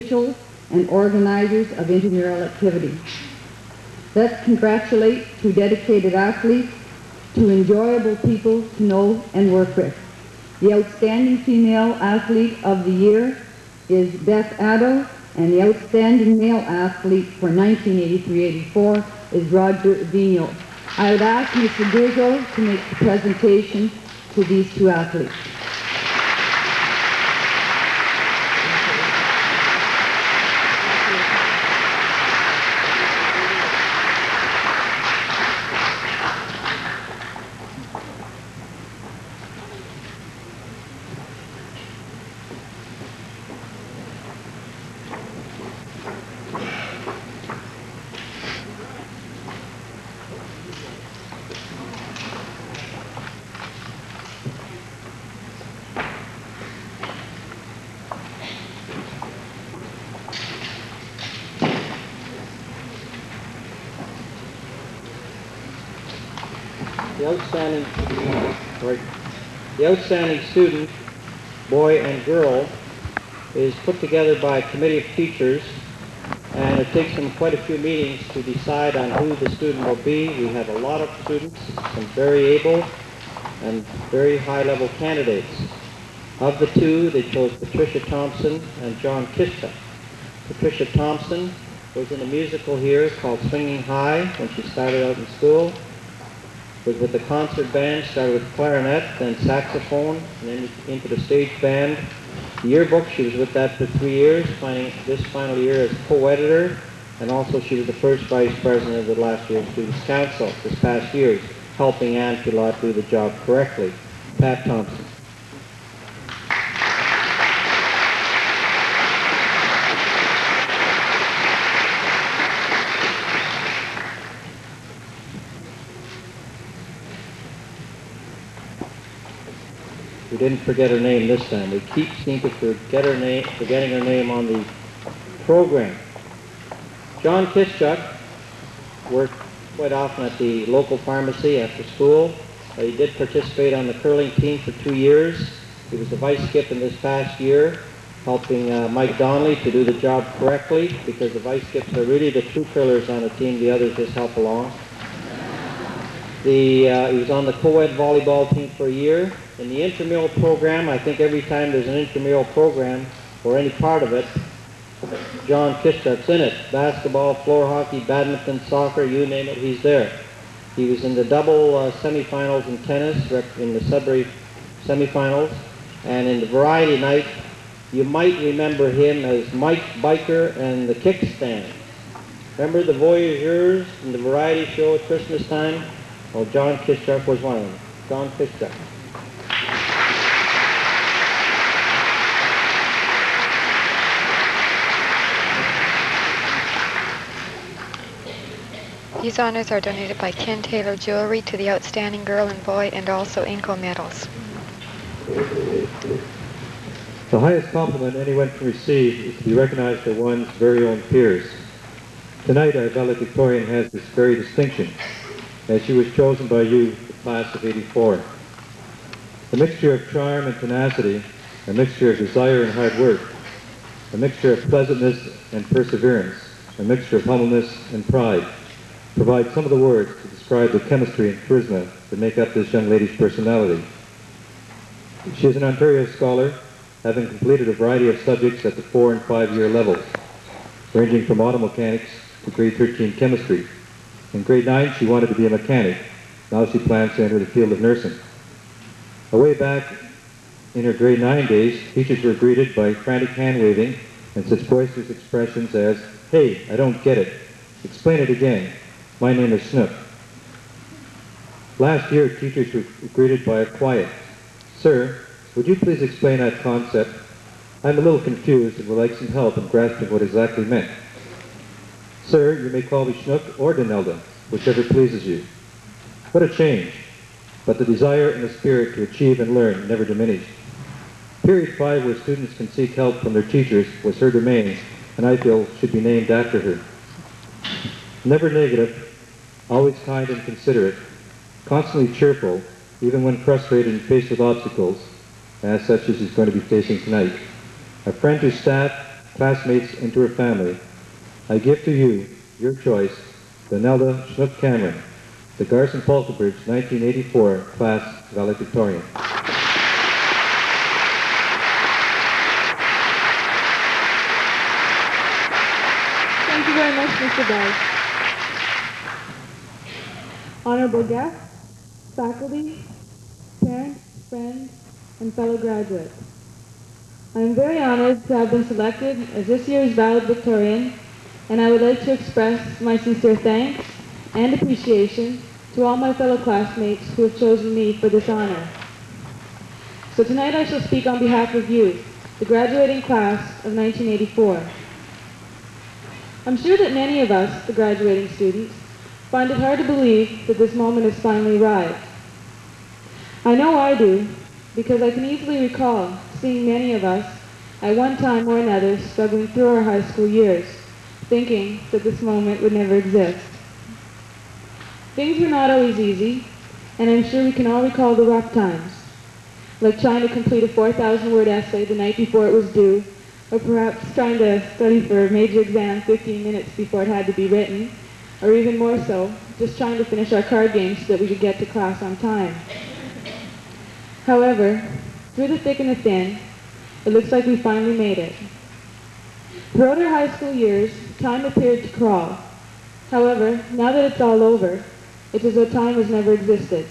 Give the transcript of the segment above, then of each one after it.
officials and organizers of intramural activities. Let's congratulate two dedicated athletes, two enjoyable people to know and work with. The outstanding female athlete of the year is Beth Addo, and the outstanding male athlete for 1983-84 is Roger Vigneault. I would ask Mr. Gizzo to make the presentation to these two athletes. The outstanding student, boy and girl, is put together by a committee of teachers, and it takes them quite a few meetings to decide on who the student will be. We have a lot of students, some very able and very high-level candidates. Of the two, they chose Patricia Thompson and John Kiszczak. Patricia Thompson was in a musical here called Swinging High when she started out in school. Was with the concert band, started with clarinet, then saxophone, and then into the stage band. The yearbook, she was with that for 3 years, finding this final year as co-editor, and also she was the first vice president of the last year's Students' Council this past year, helping Anne Pilot do the job correctly. Pat Thompson. We didn't forget her name this time. We seem to forgetting her name on the program. John Kiszczak worked quite often at the local pharmacy after school. He did participate on the curling team for 2 years. He was the vice skip in this past year, helping Mike Donnelly to do the job correctly, because the vice skips are really the true curlers on the team. The others just help along. He was on the co-ed volleyball team for a year. In the intramural program, I think every time there's an intramural program, or any part of it, John Kiszczak's in it. Basketball, floor hockey, badminton, soccer, you name it, he's there. He was in the double semifinals in tennis, in the Sudbury semifinals, and in the variety night, you might remember him as Mike Biker and the Kickstand. Remember the Voyageurs in the variety show at Christmas time? Well, John Kiszczak was one of them. John Kiszczak. These honors are donated by Ken Taylor Jewelry to the outstanding girl and boy, and also Inco medals. The highest compliment anyone can receive is to be recognized by one's very own peers. Tonight, our valedictorian has this very distinction, as she was chosen by you, the class of '84. A mixture of charm and tenacity, a mixture of desire and hard work, a mixture of pleasantness and perseverance, a mixture of humbleness and pride, provide some of the words to describe the chemistry and charisma that make up this young lady's personality. She is an Ontario scholar, having completed a variety of subjects at the 4- and 5-year levels, ranging from auto mechanics to grade 13 chemistry. In grade 9, she wanted to be a mechanic. Now she plans to enter the field of nursing. Way back in her grade 9 days, teachers were greeted by frantic hand-waving and such boisterous expressions as, "Hey, I don't get it. Explain it again. My name is Snook." Last year, teachers were greeted by a quiet, "Sir, would you please explain that concept? I'm a little confused and would like some help in grasping what exactly meant." "Sir, you may call me Snook or Donelda, whichever pleases you." What a change! But the desire and the spirit to achieve and learn never diminished. Period 5, where students can seek help from their teachers, was her domain, and I feel should be named after her. Never negative, always kind and considerate, constantly cheerful, even when frustrated and faced with obstacles, as such as she's going to be facing tonight. A friend to staff classmates, and to her family, I give to you, your choice, Donella Schnook Cameron, the Garson-Falconbridge 1984 class valedictorian. Thank you very much, Mr. Bell. Honorable guests, faculty, parents, friends, and fellow graduates. I am very honored to have been selected as this year's valedictorian, and I would like to express my sincere thanks and appreciation to all my fellow classmates who have chosen me for this honor. So tonight I shall speak on behalf of you, the graduating class of 1984. I'm sure that many of us, the graduating students, find it hard to believe that this moment has finally arrived. I know I do, because I can easily recall seeing many of us at one time or another struggling through our high school years, thinking that this moment would never exist. Things were not always easy, and I'm sure we can all recall the rough times, like trying to complete a 4,000-word essay the night before it was due, or perhaps trying to study for a major exam 15 minutes before it had to be written, or even more so, just trying to finish our card games so that we could get to class on time. However, through the thick and the thin, it looks like we finally made it. Throughout our high school years, time appeared to crawl. However, now that it's all over, it's as though time has never existed.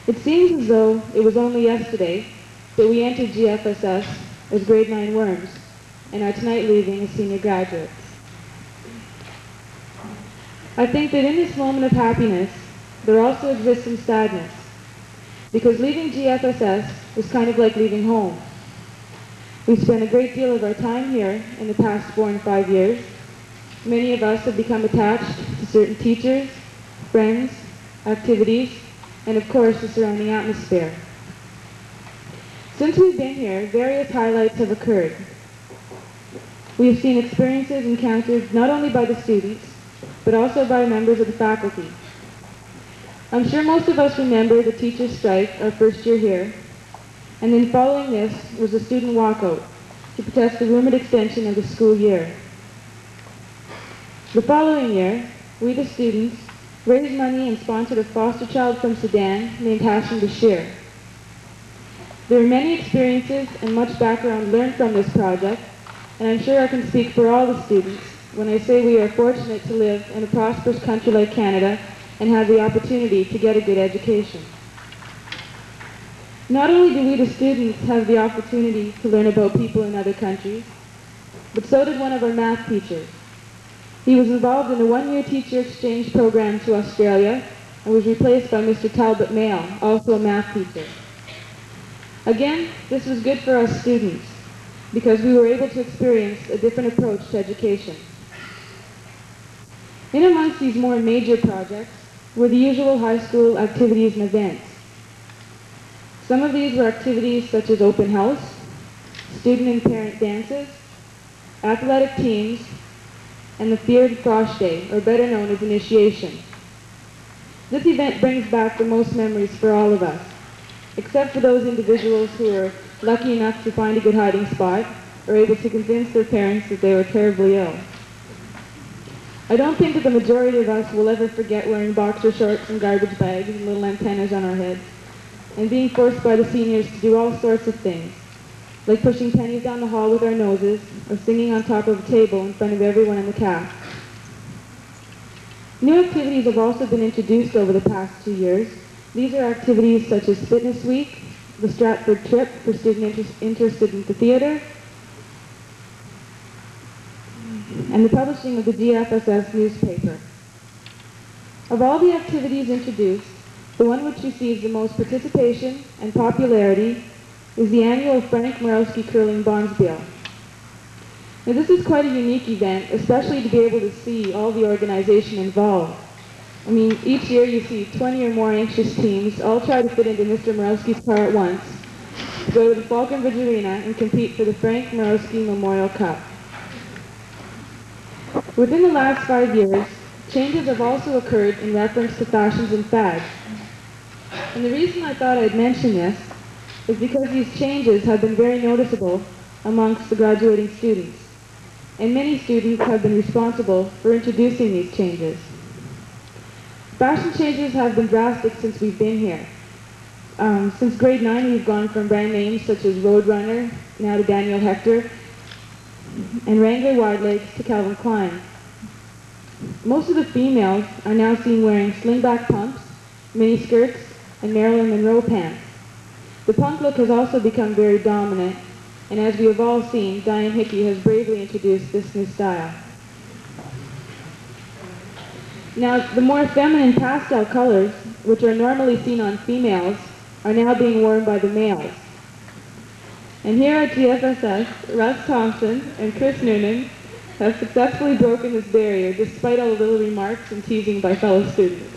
It seems as though it was only yesterday that we entered GFSS as grade 9 worms, and are tonight leaving as senior graduates. I think that in this moment of happiness, there also exists some sadness, because leaving GFSS is kind of like leaving home. We've spent a great deal of our time here in the past 4 and 5 years. Many of us have become attached to certain teachers, friends, activities, and of course the surrounding atmosphere. Since we've been here, various highlights have occurred. We have seen experiences encountered not only by the students, but also by members of the faculty. I'm sure most of us remember the teachers' strike our first year here, and then following this was a student walkout to protest the rumored extension of the school year. The following year, we the students raised money and sponsored a foster child from Sudan named Hashem Bashir. There are many experiences and much background learned from this project, and I'm sure I can speak for all the students when I say we are fortunate to live in a prosperous country like Canada and have the opportunity to get a good education. Not only do we the students have the opportunity to learn about people in other countries, but so did one of our math teachers. He was involved in a one-year teacher exchange program to Australia and was replaced by Mr. Talbot Mail, also a math teacher. Again, this was good for us students because we were able to experience a different approach to education. In amongst these more major projects were the usual high school activities and events. Some of these were activities such as open house, student and parent dances, athletic teams, and the feared frosh day, or better known as initiation. This event brings back the most memories for all of us, except for those individuals who were lucky enough to find a good hiding spot or able to convince their parents that they were terribly ill. I don't think that the majority of us will ever forget wearing boxer shorts and garbage bags and little antennas on our heads, and being forced by the seniors to do all sorts of things, like pushing pennies down the hall with our noses or singing on top of a table in front of everyone in the class. New activities have also been introduced over the past 2 years. These are activities such as Fitness Week, the Stratford Trip for students interested in the theater, and the publishing of the GFSS newspaper. Of all the activities introduced, the one which receives the most participation and popularity is the annual Frank Morawski Curling Bonspiel. Now this is quite a unique event, especially to be able to see all the organization involved. I mean, each year you see 20 or more anxious teams all try to fit into Mr. Morawski's car at once to go to the Falconbridge Arena and compete for the Frank Morawski Memorial Cup. Within the last 5 years, changes have also occurred in reference to fashions and fads. And the reason I thought I'd mention this is because these changes have been very noticeable amongst the graduating students, and many students have been responsible for introducing these changes. Fashion changes have been drastic since we've been here. Since grade 9, we've gone from brand names such as Roadrunner, now to Daniel Hector, and Wrangler Wide Legs to Calvin Klein. Most of the females are now seen wearing slingback pumps, mini skirts, and Marilyn Monroe pants. The punk look has also become very dominant, and as we have all seen, Diane Hickey has bravely introduced this new style. Now, the more feminine pastel colors, which are normally seen on females, are now being worn by the males. And here at GFSS, Russ Thompson and Chris Noonan have successfully broken this barrier despite all the little remarks and teasing by fellow students.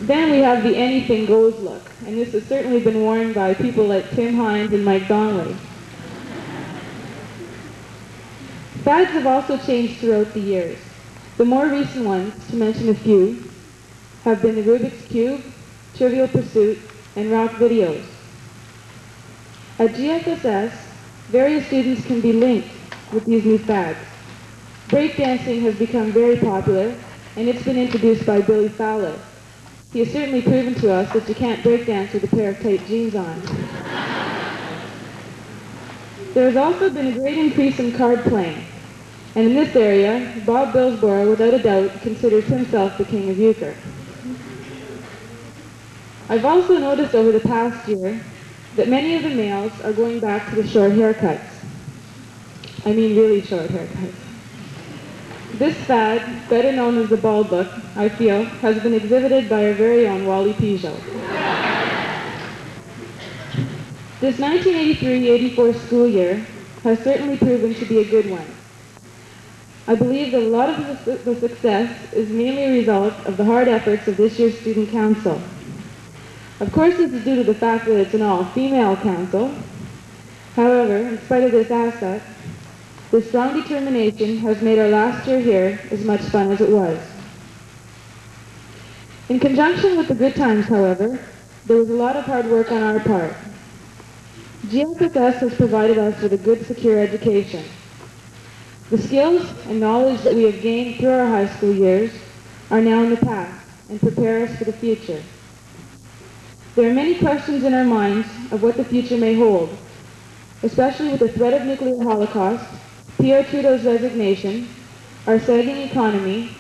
Then we have the anything goes look, and this has certainly been worn by people like Tim Hines and Mike Donnelly. Fads have also changed throughout the years. The more recent ones, to mention a few, have been the Rubik's Cube, Trivial Pursuit, and rock videos. At GFSS, various students can be linked with these new fads. Breakdancing has become very popular, and it's been introduced by Billy Fowler. He has certainly proven to us that you can't breakdance with a pair of tight jeans on. There has also been a great increase in card playing, and in this area, Bob Billsborough, without a doubt, considers himself the king of euchre. I've also noticed over the past year that many of the males are going back to the short haircuts. I mean really short haircuts. This fad, better known as the bald look, I feel, has been exhibited by our very own Wally Peugeot. This 1983-84 school year has certainly proven to be a good one. I believe that a lot of the success is mainly a result of the hard efforts of this year's student council. Of course, this is due to the fact that it's an all-female council. However, in spite of this aspect, the strong determination has made our last year here as much fun as it was. In conjunction with the good times, however, there was a lot of hard work on our part. GFSS has provided us with a good, secure education. The skills and knowledge that we have gained through our high school years are now in the past and prepare us for the future. There are many questions in our minds of what the future may hold, especially with the threat of nuclear holocaust, Pierre Trudeau's resignation, our sagging economy,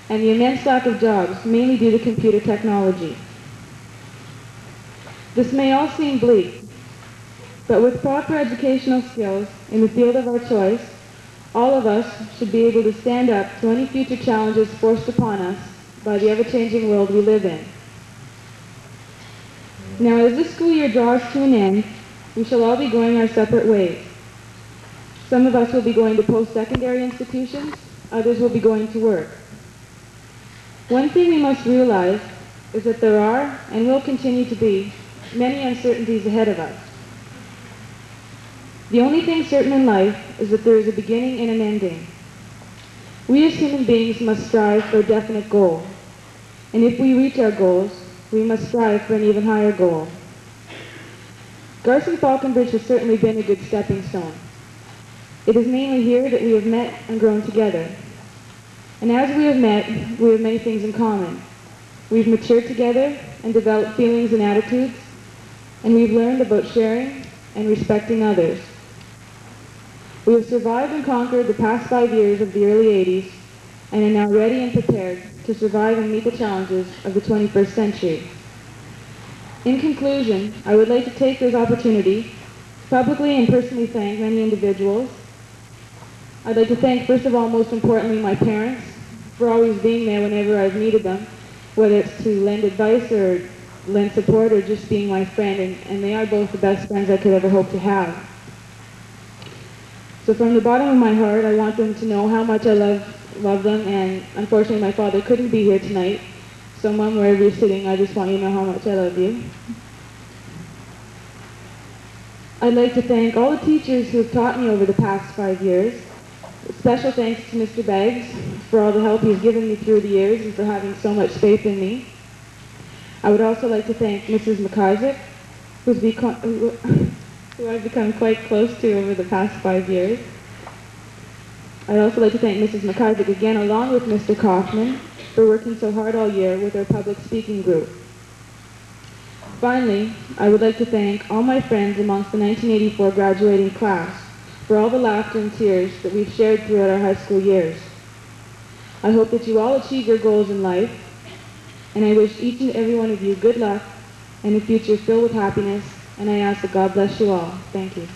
and the immense lack of jobs, mainly due to computer technology. This may all seem bleak, but with proper educational skills in the field of our choice, all of us should be able to stand up to any future challenges forced upon us by the ever-changing world we live in. Now, as this school year draws to an end, we shall all be going our separate ways. Some of us will be going to post-secondary institutions, others will be going to work. One thing we must realize is that there are, and will continue to be, many uncertainties ahead of us. The only thing certain in life is that there is a beginning and an ending. We as human beings must strive for a definite goal, and if we reach our goals, we must strive for an even higher goal. Garson-Falconbridge has certainly been a good stepping stone. It is mainly here that we have met and grown together. And as we have met, we have many things in common. We've matured together and developed feelings and attitudes, and we've learned about sharing and respecting others. We have survived and conquered the past 5 years of the early 80s and are now ready and prepared to survive and meet the challenges of the 21st century. In conclusion, I would like to take this opportunity to publicly and personally thank many individuals. I'd like to thank, first of all, most importantly, my parents for always being there whenever I've needed them, whether it's to lend advice or lend support or just being my friend, and they are both the best friends I could ever hope to have. So from the bottom of my heart, I want them to know how much I love them, and unfortunately my father couldn't be here tonight. So Mom, wherever you're sitting, I just want you to know how much I love you. I'd like to thank all the teachers who have taught me over the past 5 years. Special thanks to Mr. Beggs for all the help he's given me through the years and for having so much faith in me. I would also like to thank Mrs. MacIsaac, who's who I've become quite close to over the past 5 years. I'd also like to thank Mrs. MacIsaac again, along with Mr. Kaufman, for working so hard all year with our public speaking group. Finally, I would like to thank all my friends amongst the 1984 graduating class for all the laughter and tears that we've shared throughout our high school years. I hope that you all achieve your goals in life, and I wish each and every one of you good luck and a future filled with happiness, and I ask that God bless you all. Thank you.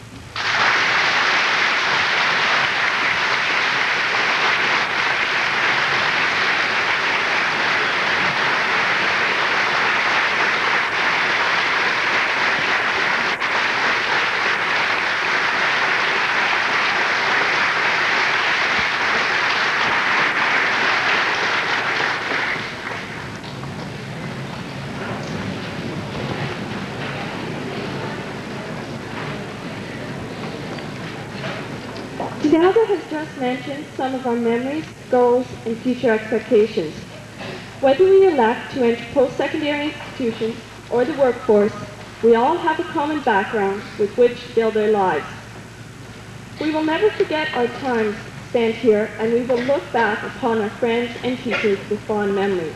Deault has just mentioned some of our memories, goals, and future expectations. Whether we elect to enter post-secondary institutions or the workforce, we all have a common background with which to build our lives. We will never forget our times spent here, and we will look back upon our friends and teachers with fond memories.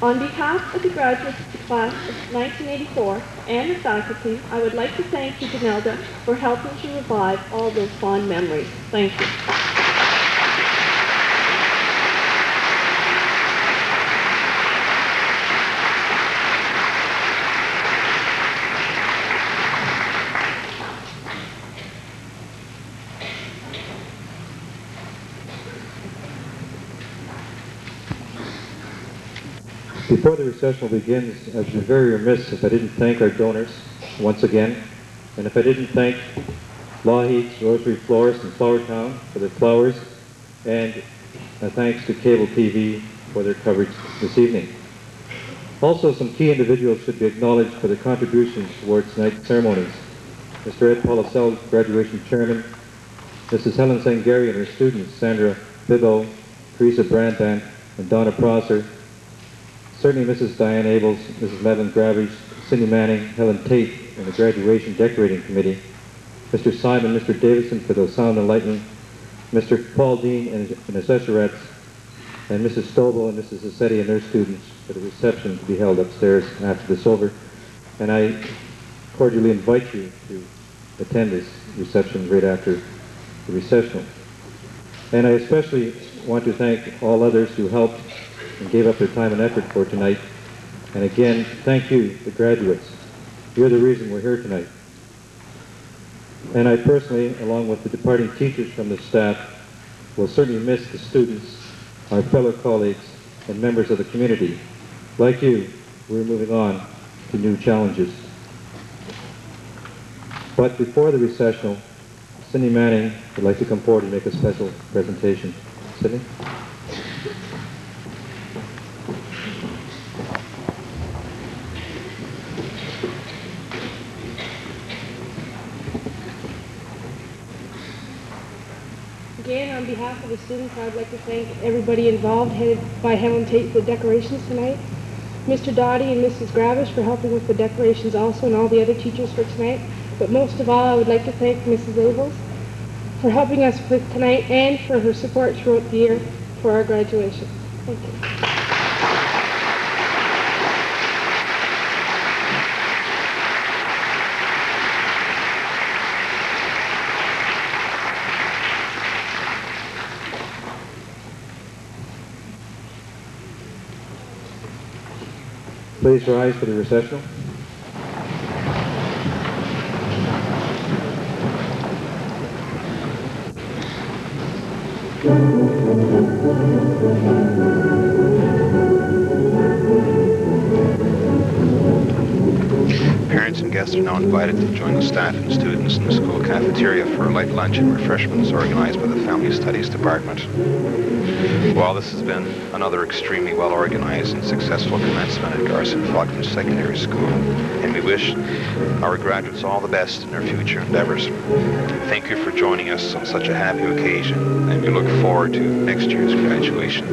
On behalf of the graduates of the class of 1984 and the faculty, I would like to thank you, Donelda, for helping to revive all those fond memories. Thank you. Before the recessional begins, I would be very remiss if I didn't thank our donors once again, and if I didn't thank Lawheats, Rosary Florist, and Flowertown for their flowers, and thanks to Cable TV for their coverage this evening. Also, some key individuals should be acknowledged for their contributions towards tonight's ceremonies. Mr. Ed Polisel, graduation chairman, Mrs. Helen Sangari and her students, Sandra Bibbo, Teresa Brandband, and Donna Prosser, certainly Mrs. Diane Abels, Mrs. Madeline Gravish, Cindy Manning, Helen Tate, and the graduation decorating committee, Mr. Simon, Mr. Davison for the sound and lighting, Mr. Paul Dean and assessorettes, and Mrs. Stovall and Mrs. Assetti and their students for the reception to be held upstairs after this over. And I cordially invite you to attend this reception right after the recessional. And I especially want to thank all others who helped and gave up their time and effort for tonight. And again, thank you, the graduates. You're the reason we're here tonight. And I personally, along with the departing teachers from the staff, will certainly miss the students, our fellow colleagues, and members of the community. Like you, we're moving on to new challenges. But before the recessional, Cindy Manning would like to come forward and make a special presentation. Cindy? Again, on behalf of the students, I would like to thank everybody involved, headed by Helen Tate, for the decorations tonight. Mr. Dottie and Mrs. Gravish for helping with the decorations also, and all the other teachers for tonight. But most of all, I would like to thank Mrs. Abels for helping us with tonight and for her support throughout the year for our graduation. Thank you. Please rise for the recessional. Parents and guests are now invited to join the staff and students in the school cafeteria for a light lunch and refreshments organized by the Family Studies Department. Well, this has been another extremely well-organized and successful commencement at Garson-Falconbridge Secondary School, and we wish our graduates all the best in their future endeavors. Thank you for joining us on such a happy occasion, and we look forward to next year's graduation.